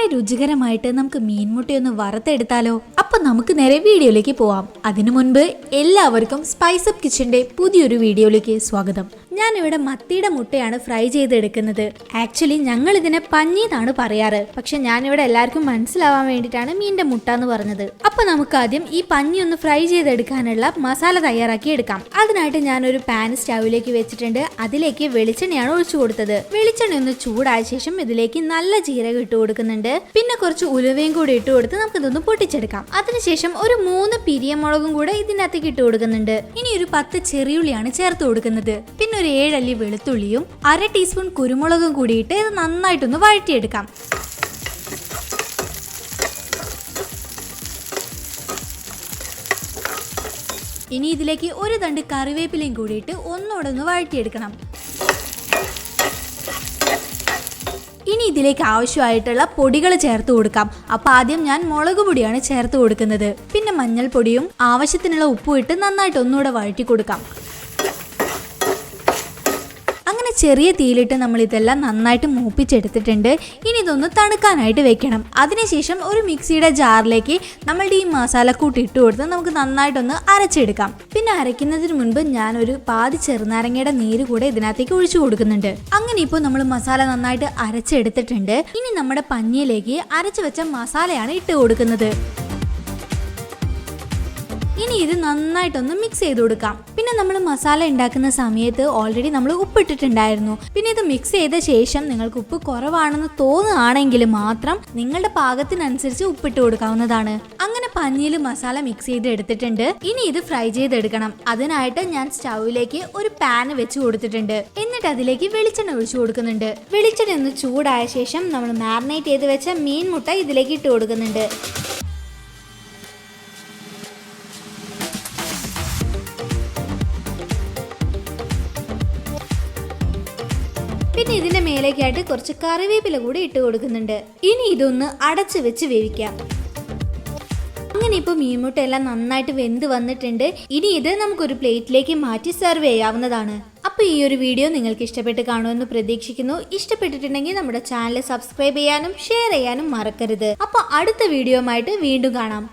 വളരെ രുചികരമായിട്ട് നമുക്ക് മീൻമുട്ടയൊന്ന് വറുത്തെടുത്താലോ? അപ്പൊ നമുക്ക് നേരെ വീഡിയോയിലേക്ക് പോവാം. അതിനു മുൻപ് എല്ലാവർക്കും സ്പൈസ് അപ്പ് കിച്ചന്റെ പുതിയൊരു വീഡിയോയിലേക്ക് സ്വാഗതം. ഞാൻ ഇവിടെ മത്തിയുടെ മുട്ടയാണ് ഫ്രൈ ചെയ്തെടുക്കുന്നത്. ആക്ച്വലി ഞങ്ങൾ ഇതിനെ പഞ്ഞി എന്നാണ് പറയാറ്, പക്ഷെ ഞാനിവിടെ എല്ലാവർക്കും മനസ്സിലാവാൻ വേണ്ടിയിട്ടാണ് മീനിന്റെ മുട്ട എന്ന് പറഞ്ഞത്. അപ്പൊ നമുക്ക് ആദ്യം ഈ പഞ്ഞി ഒന്ന് ഫ്രൈ ചെയ്തെടുക്കാനുള്ള മസാല തയ്യാറാക്കി എടുക്കാം. അതിനായിട്ട് ഞാനൊരു പാൻ സ്റ്റൗവിലേക്ക് വെച്ചിട്ടുണ്ട്. അതിലേക്ക് വെളിച്ചെണ്ണയാണ് ഒഴിച്ചു കൊടുത്തത്. വെളിച്ചെണ്ണ ഒന്ന് ചൂടായ ശേഷം ഇതിലേക്ക് നല്ല ജീരകം ഇട്ട് കൊടുക്കുന്നുണ്ട്. പിന്നെ കുറച്ച് ഉലുവയും കൂടി ഇട്ട് കൊടുത്ത് നമുക്ക് ഇതൊന്ന് പൊട്ടിച്ചെടുക്കാം. അതിനുശേഷം ഒരു 3 പിരിയമുളകും കൂടെ ഇതിനകത്തേക്ക് ഇട്ട് കൊടുക്കുന്നുണ്ട്. ഇനി ഒരു 10 ചെറിയുള്ളിയാണ് ചേർത്ത് കൊടുക്കുന്നത്. പിന്നെ ഒരു 7 അല്ലി വെളുത്തുള്ളിയും 1/2 ടീസ്പൂൺ കുരുമുളകും കൂടിയിട്ട് ഇത് നന്നായിട്ടൊന്ന് വഴറ്റിയെടുക്കാം. ഇനി ഇതിലേക്ക് ഒരു തണ്ട് കറിവേപ്പിലയും കൂടിയിട്ട് ഒന്നുകൂടെ ഒന്ന് വഴറ്റിയെടുക്കണം. ഇനി ഇതിലേക്ക് ആവശ്യമായിട്ടുള്ള പൊടികൾ ചേർത്ത് കൊടുക്കാം. അപ്പൊ ആദ്യം ഞാൻ മുളക് പൊടിയാണ് ചേർത്ത് കൊടുക്കുന്നത്. പിന്നെ മഞ്ഞൾപ്പൊടിയും ആവശ്യത്തിനുള്ള ഉപ്പും ഇട്ട് നന്നായിട്ട് ഒന്നുകൂടെ വഴറ്റി കൊടുക്കാം. അങ്ങനെ ചെറിയ തീയിലിട്ട് നമ്മൾ ഇതെല്ലാം നന്നായിട്ട് മൂപ്പിച്ചെടുത്തിട്ടുണ്ട്. ഇനി ഇതൊന്ന് തണുക്കാനായിട്ട് വെക്കണം. അതിനുശേഷം ഒരു മിക്സിയുടെ ജാറിലേക്ക് നമ്മളുടെ ഈ മസാലക്കൂട്ട് ഇട്ട് കൊടുത്ത് നമുക്ക് നന്നായിട്ടൊന്ന് അരച്ചെടുക്കാം. പിന്നെ അരയ്ക്കുന്നതിന് മുൻപ് ഞാനൊരു പാതി ചെറുനാരങ്ങയുടെ നീര് കൂടെ ഇതിനകത്തേക്ക് ഒഴിച്ചു കൊടുക്കുന്നുണ്ട്. അങ്ങനെ ഇപ്പോൾ നമ്മൾ മസാല നന്നായിട്ട് അരച്ചെടുത്തിട്ടുണ്ട്. ഇനി നമ്മുടെ പഞ്ഞിയിലേക്ക് അരച്ചു വെച്ച മസാലയാണ് ഇട്ട് കൊടുക്കുന്നത്. ഇനി ഇത് നന്നായിട്ടൊന്ന് മിക്സ് ചെയ്ത് കൊടുക്കാം. പിന്നെ നമ്മൾ മസാല ഉണ്ടാക്കുന്ന സമയത്ത് ഓൾറെഡി നമ്മൾ ഉപ്പിട്ടിട്ടുണ്ടായിരുന്നു. പിന്നെ ഇത് മിക്സ് ചെയ്ത ശേഷം നിങ്ങൾക്ക് ഉപ്പ് കുറവാണെന്ന് തോന്നുകയാണെങ്കിൽ മാത്രം നിങ്ങളുടെ പാകത്തിനനുസരിച്ച് ഉപ്പിട്ട് കൊടുക്കാവുന്നതാണ്. അങ്ങനെ പഞ്ഞിയിൽ മസാല മിക്സ് ചെയ്ത് എടുത്തിട്ടുണ്ട്. ഇനി ഇത് ഫ്രൈ ചെയ്തെടുക്കണം. അതിനായിട്ട് ഞാൻ സ്റ്റൗവിലേക്ക് ഒരു പാൻ വെച്ച് കൊടുത്തിട്ടുണ്ട്. എന്നിട്ട് അതിലേക്ക് വെളിച്ചെണ്ണ ഒഴിച്ചു കൊടുക്കുന്നുണ്ട്. വെളിച്ചെണ്ണ ഒന്ന് ചൂടായ ശേഷം നമ്മൾ മാരിനേറ്റ് ചെയ്ത് വെച്ച മീൻ മുട്ട ഇതിലേക്ക് ഇട്ട് കൊടുക്കുന്നുണ്ട്. പിന്നെ ഇതിന്റെ മേലേക്കായിട്ട് കുറച്ച് കറിവേപ്പില കൂടി ഇട്ട് കൊടുക്കുന്നുണ്ട്. ഇനി ഇതൊന്ന് അടച്ചു വെച്ച് വേവിക്കാം. അങ്ങനെ ഇപ്പോൾ മീൻമുട്ട എല്ലാം നന്നായിട്ട് വെന്ത് വന്നിട്ടുണ്ട്. ഇനി ഇത് നമുക്കൊരു പ്ലേറ്റിലേക്ക് മാറ്റി സെർവ് ചെയ്യാവുന്നതാണ്. അപ്പോൾ ഈ ഒരു വീഡിയോ നിങ്ങൾക്ക് ഇഷ്ടപ്പെട്ട് കാണുമെന്ന് പ്രതീക്ഷിക്കുന്നു. ഇഷ്ടപ്പെട്ടിട്ടുണ്ടെങ്കിൽ നമ്മുടെ ചാനൽ സബ്സ്ക്രൈബ് ചെയ്യാനും ഷെയർ ചെയ്യാനും മറക്കരുത്. അപ്പോൾ അടുത്ത വീഡിയോയുമായിട്ട് വീണ്ടും കാണാം.